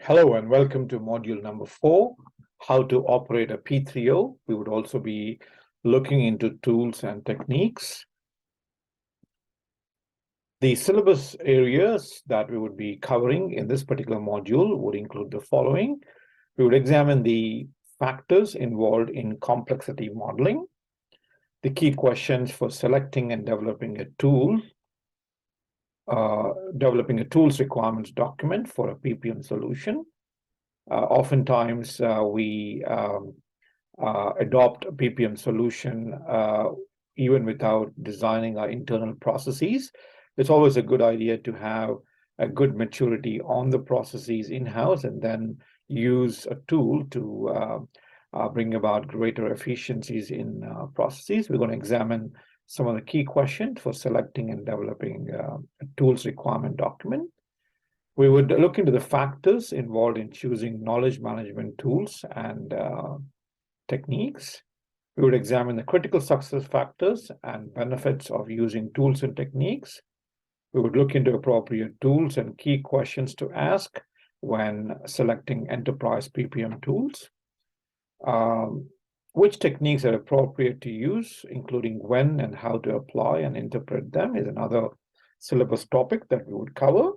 Hello and welcome to module number 4, how to operate a P3O. We would also be looking into tools and techniques. The syllabus areas that we would be covering in this particular module would include the following. We would examine the factors involved in complexity modeling, the key questions for selecting and developing a tool, developing a tools requirements document for a PPM solution. Oftentimes, we adopt a PPM solution even without designing our internal processes. It's always a good idea to have a good maturity on the processes in-house and then use a tool to bring about greater efficiencies in processes. We're going to examine some of the key questions for selecting and developing a tools requirement document. We would look into the factors involved in choosing knowledge management tools and techniques. We would examine the critical success factors and benefits of using tools and techniques. We would look into appropriate tools and key questions to ask when selecting enterprise PPM tools. Which techniques are appropriate to use, including when and how to apply and interpret them, is another syllabus topic that we would cover.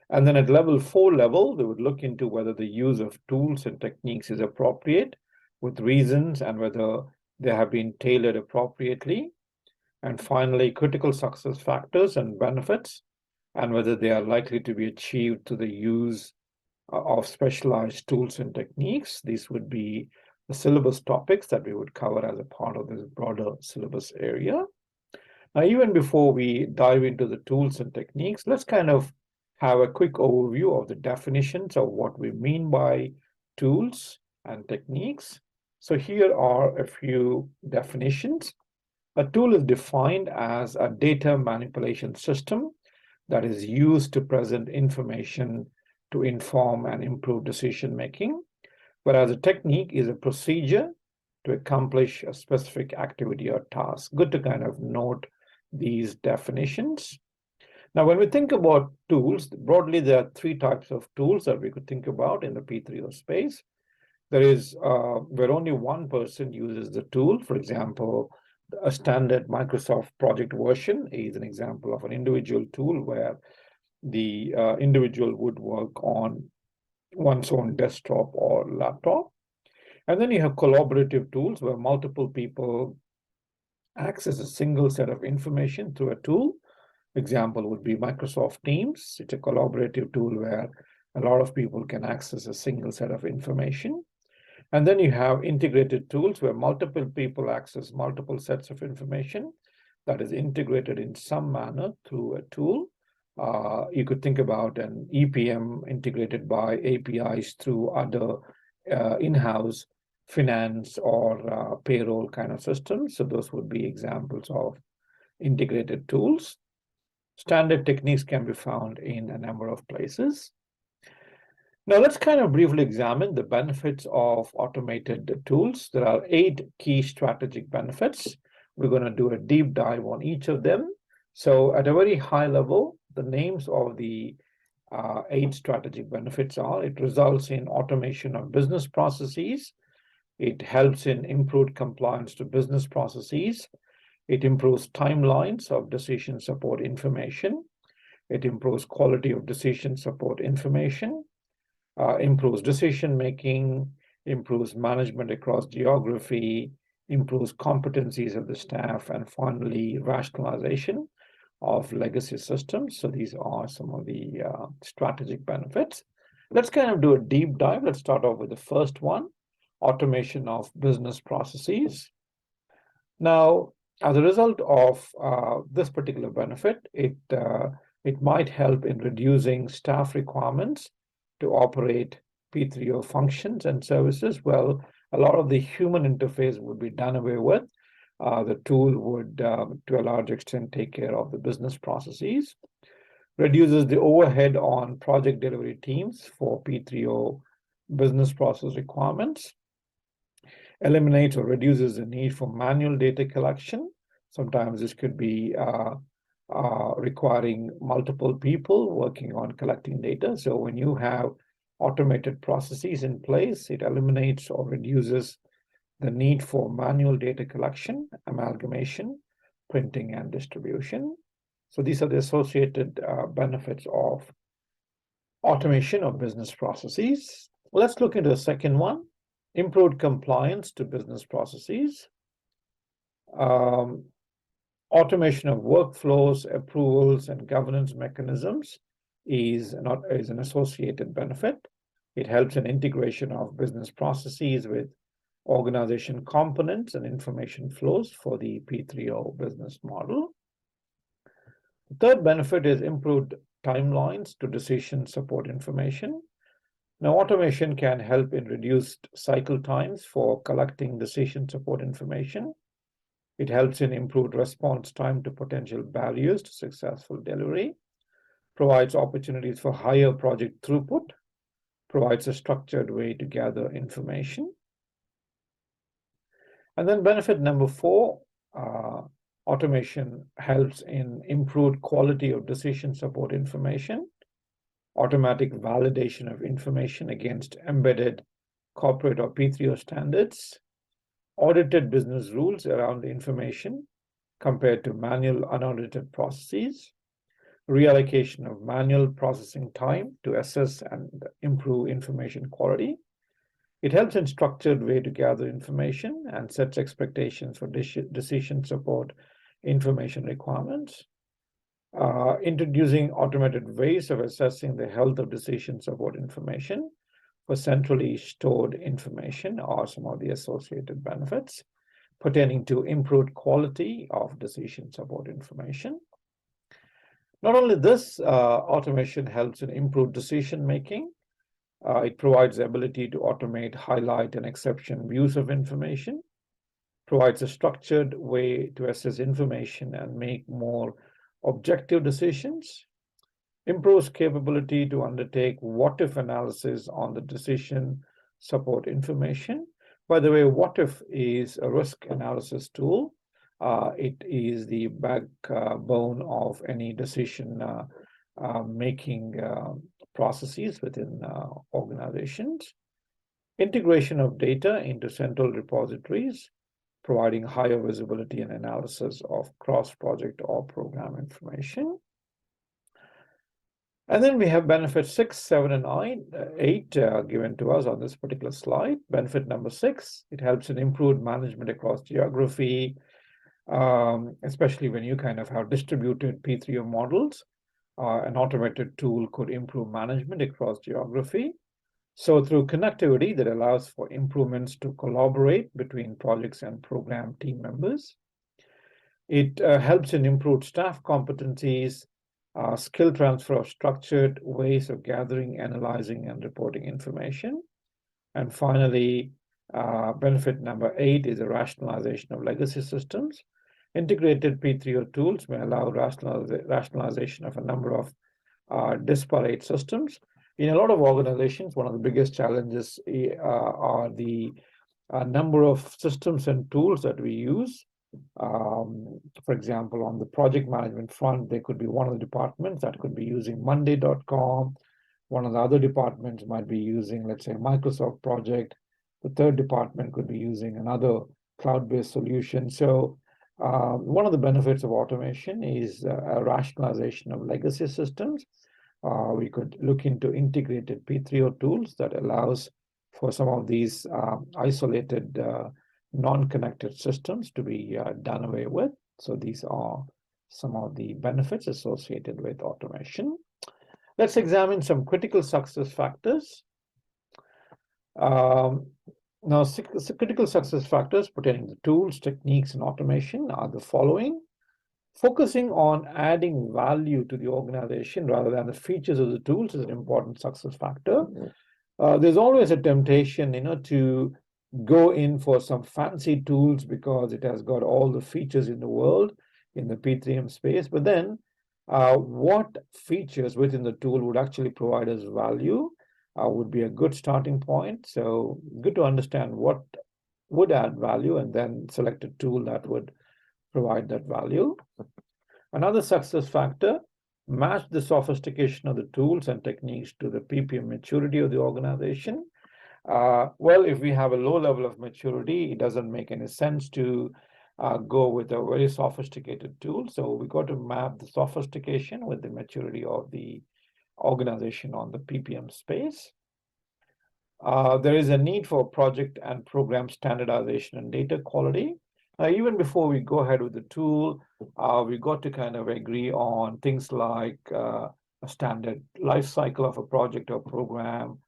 And then at level 4 we would look into whether the use of tools and techniques is appropriate with reasons and whether they have been tailored appropriately. And finally, critical success factors and benefits and whether they are likely to be achieved through the use of specialized tools and techniques. These would be the syllabus topics that we would cover as a part of this broader syllabus area. Now, even before we dive into the tools and techniques, let's kind of have a quick overview of the definitions of what we mean by tools and techniques. So here are a few definitions. A tool is defined as a data manipulation system that is used to present information to inform and improve decision making, whereas a technique is a procedure to accomplish a specific activity or task. Good to kind of note these definitions. Now, when we think about tools, broadly, there are 3 types of tools that we could think about in the P3O space. There is where only one person uses the tool. For example, a standard Microsoft project version is an example of an individual tool where the individual would work on one's own desktop or laptop. And then you have collaborative tools where multiple people access a single set of information through a tool. Example would be Microsoft Teams. It's a collaborative tool where a lot of people can access a single set of information. And then you have integrated tools where multiple people access multiple sets of information that is integrated in some manner through a tool. You could think about an EPM integrated by APIs through other in-house finance or payroll kind of systems. So those would be examples of integrated tools. Standard techniques can be found in a number of places. Now, let's kind of briefly examine the benefits of automated tools. There are 8 key strategic benefits. We're going to do a deep dive on each of them. So at a very high level, the names of the 8 strategic benefits are: it results in automation of business processes. It helps in improved compliance to business processes. It improves timelines of decision support information. It improves quality of decision support information, improves decision-making, improves management across geography, improves competencies of the staff, and finally, rationalization of legacy systems. So these are some of the strategic benefits. Let's kind of do a deep dive. Let's start off with the first one, automation of business processes. Now, as a result of this particular benefit, it might help in reducing staff requirements to operate P3O functions and services. Well, a lot of the human interface would be done away with. The tool would, to a large extent, take care of the business processes. Reduces the overhead on project delivery teams for P3O business process requirements. Eliminates or reduces the need for manual data collection. Sometimes this could be requiring multiple people working on collecting data. So when you have automated processes in place. It eliminates or reduces the need for manual data collection, amalgamation, printing, and distribution. So these are the associated benefits of automation of business processes. Let's look into the second one, improved compliance to business processes. Automation of workflows, approvals, and governance mechanisms is an associated benefit. It helps in integration of business processes with organization components and information flows for the P3O business model. The third benefit is improved timelines to decision support information. Now, automation can help in reduced cycle times for collecting decision support information. It helps in improved response time to potential barriers to successful delivery, provides opportunities for higher project throughput, provides a structured way to gather information. And then benefit number 4, automation helps in improved quality of decision support information, automatic validation of information against embedded corporate or P3O standards, audited business rules around the information compared to manual unaudited processes, reallocation of manual processing time to assess and improve information quality. It helps in structured way to gather information and sets expectations for decision support information requirements. Introducing automated ways of assessing the health of decision support information for centrally stored information are some of the associated benefits pertaining to improved quality of decision support information. Not only this, automation helps in improved decision making. It provides the ability to automate, highlight, and exception views of information, provides a structured way to assess information and make more objective decisions, improves capability to undertake what-if analysis on the decision support information. By the way, what-if is a risk analysis tool. It is the backbone of any decision making processes within organizations. Integration of data into central repositories, providing higher visibility and analysis of cross-project or program information. And then we have benefits 6, 7, and 8 given to us on this particular slide. Benefit number 6, it helps in improved management across geography, especially when you kind of have distributed P3O models. An automated tool could improve management across geography. So through connectivity that allows for improvements to collaborate between projects and program team members. It helps in improved staff competencies, skill transfer of structured ways of gathering, analyzing, and reporting information. And finally, benefit number 8 is a rationalization of legacy systems. Integrated P3O tools may allow rationalization of a number of disparate systems. In a lot of organizations, one of the biggest challenges are the number of systems and tools that we use. For example, on the project management front, there could be one of the departments that could be using monday.com. One of the other departments might be using, let's say, Microsoft Project. The third department could be using another cloud-based solution. So one of the benefits of automation is a rationalization of legacy systems. We could look into integrated P3O tools that allows for some of these isolated non-connected systems to be done away with. So these are some of the benefits associated with automation. Let's examine some critical success factors. Now, critical success factors pertaining to tools, techniques, and automation are the following. Focusing on adding value to the organization rather than the features of the tools is an important success factor. There's always a temptation, to go in for some fancy tools because it has got all the features in the world in the P3M space. But then what features within the tool would actually provide us value would be a good starting point. So good to understand what would add value and then select a tool that would provide that value. Another success factor match the sophistication of the tools and techniques to the PPM maturity of the organization. Well, if we have a low level of maturity, it doesn't make any sense to go with a very sophisticated tool. So we got to map the sophistication with the maturity of the organization on the PPM space. There is a need for project and program standardization and data quality. Even before we go ahead with the tool, we got to kind of agree on things like a standard life cycle of a project or program,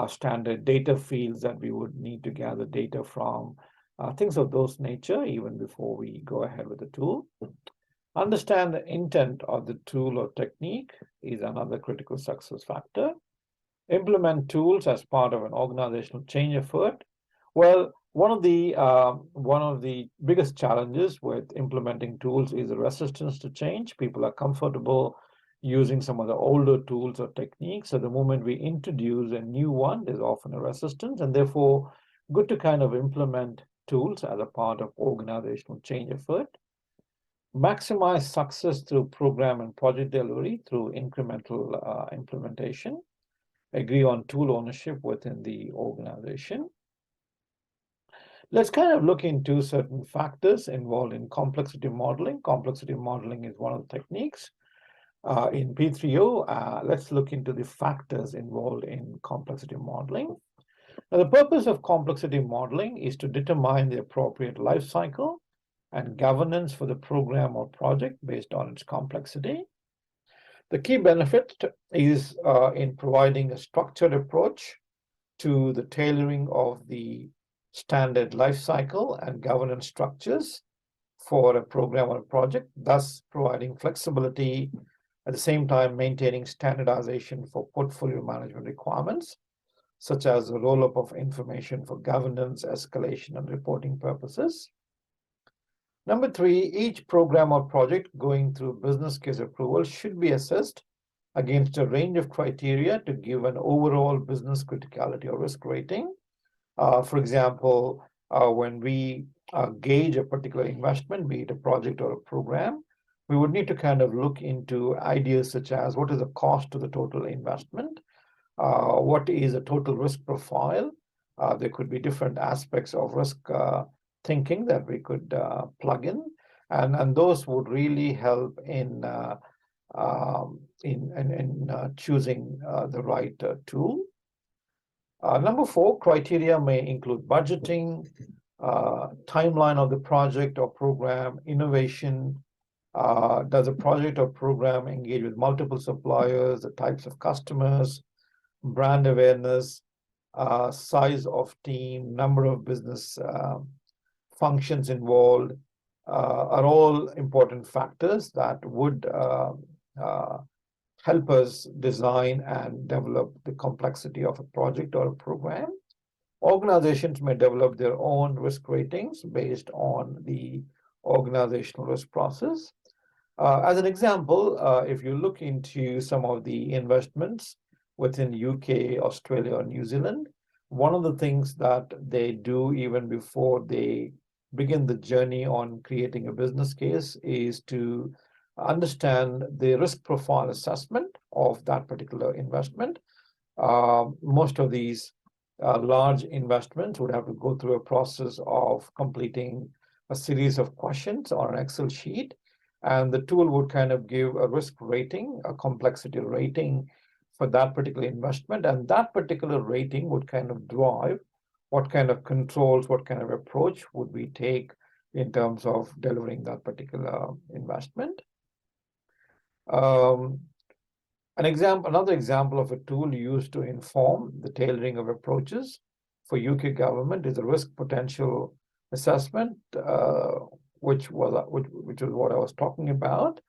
standard data fields that we would need to gather data from, things of those nature, even before we go ahead with the tool. Understand the intent of the tool or technique is another critical success factor. Implement tools as part of an organizational change effort. Well, one of the biggest challenges with implementing tools is the resistance to change. People are comfortable using some of the older tools or techniques. So the moment we introduce a new one, there's often a resistance, and therefore good to kind of implement tools as a part of organizational change effort. Maximize success through program and project delivery through incremental implementation. Agree on tool ownership within the organization. Let's kind of look into certain factors involved in complexity modeling. Complexity modeling is one of the techniques. In P3O, let's look into the factors involved in complexity modeling. Now, the purpose of complexity modeling is to determine the appropriate life cycle and governance for the program or project based on its complexity. The key benefit is in providing a structured approach to the tailoring of the standard life cycle and governance structures for a program or a project, thus providing flexibility, at the same time maintaining standardization for portfolio management requirements, such as the roll-up of information for governance, escalation, and reporting purposes. Number 3, each program or project going through business case approval should be assessed against a range of criteria to give an overall business criticality or risk rating. For example, when we gauge a particular investment, be it a project or a program, we would need to kind of look into ideas such as what is the cost to the total investment, what is a total risk profile. There could be different aspects of risk thinking that we could plug in, and those would really help in choosing the right tool. Number 4, criteria may include budgeting, timeline of the project or program, innovation. Does a project or program engage with multiple suppliers, the types of customers, brand awareness, size of team, number of business functions involved, are all important factors that would help us design and develop the complexity of a project or a program. Organizations may develop their own risk ratings based on the organizational risk process. As an example, if you look into some of the investments within UK, Australia, or New Zealand, one of the things that they do even before they begin the journey on creating a business case is to understand the risk profile assessment of that particular investment. Most of these large investments would have to go through a process of completing a series of questions on an Excel sheet, and the tool would kind of give a risk rating, a complexity rating for that particular investment, and that particular rating would kind of drive what kind of controls, what kind of approach would we take in terms of delivering that particular investment. Another example of a tool used to inform the tailoring of approaches for UK government is a risk potential assessment, which was what I was talking about,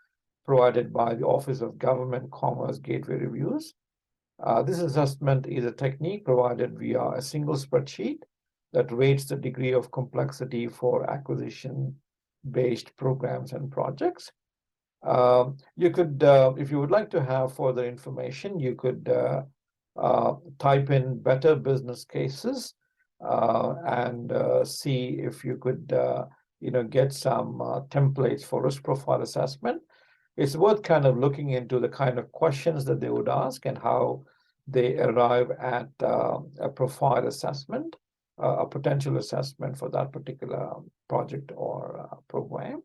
provided by the Office of Government Commerce Gateway Reviews. This assessment is a technique provided via a single spreadsheet that rates the degree of complexity for acquisition-based programs and projects. You could, if you would like to have further information, you could type in better business cases and see if you could, get some templates for risk profile assessment. it's worth kind of looking into the kind of questions that they would ask and how they arrive at a profile assessment, a potential assessment for that particular project or program.